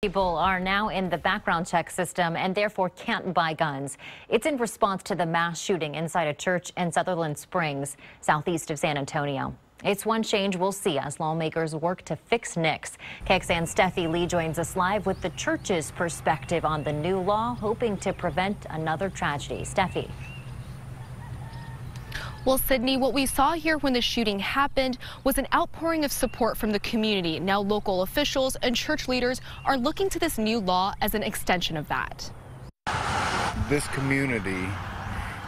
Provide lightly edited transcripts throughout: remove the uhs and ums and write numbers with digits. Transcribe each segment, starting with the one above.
People are now in the background check system and therefore can't buy guns. It's in response to the mass shooting inside a church in Sutherland Springs, southeast of San Antonio. It's one change we'll see as lawmakers work to fix NICS. KXAN's Steffi Lee joins us live with the church's perspective on the new law, hoping to prevent another tragedy. Steffi. Well, Sydney, what we saw here when the shooting happened was an outpouring of support from the community. Now local officials and church leaders are looking to this new law as an extension of that. This community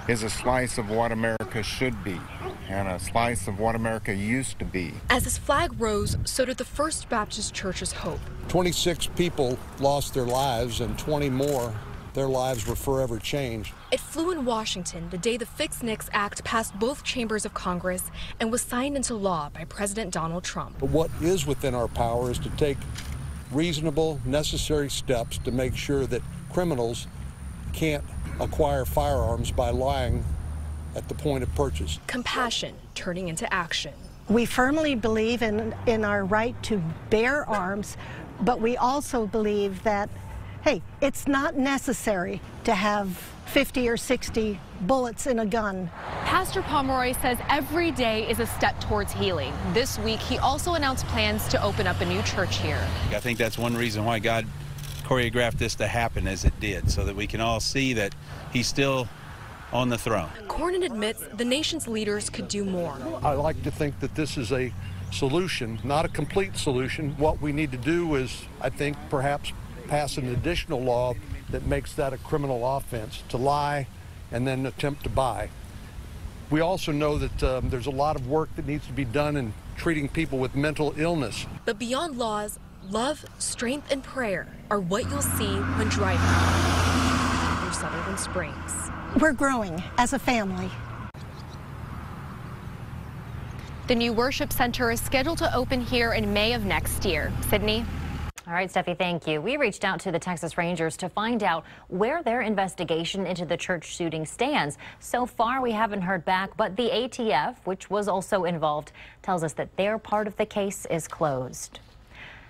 is a slice of what America should be and a slice of what America used to be. As this flag rose, so did the First Baptist Church's hope. 26 people lost their lives and 20 more, their lives were forever changed. It flew in Washington the day the Fix NICS Act passed both chambers of Congress and was signed into law by President Donald Trump. But what is within our power is to take reasonable, necessary steps to make sure that criminals can't acquire firearms by lying at the point of purchase. Compassion turning into action. We firmly believe in our right to bear arms, but we also believe that, hey, it's not necessary to have 50 or 60 bullets in a gun. Pastor Pomeroy says every day is a step towards healing. This week, he also announced plans to open up a new church here. I think that's one reason why God choreographed this to happen as it did, so that we can all see that he's still on the throne. Cornyn admits the nation's leaders could do more. I like to think that this is a solution, not a complete solution. What we need to do is, I think, perhaps pass an additional law that makes that a criminal offense, to lie and then attempt to buy. We also know that there's a lot of work that needs to be done in treating people with mental illness. But beyond laws, love, strength, and prayer are what you'll see when driving through Sutherland Springs. We're growing as a family. The new worship center is scheduled to open here in May of next year. Sydney? All right, Steffi, thank you. We reached out to the Texas Rangers to find out where their investigation into the church shooting stands. So far, we haven't heard back, but the ATF, which was also involved, tells us that their part of the case is closed.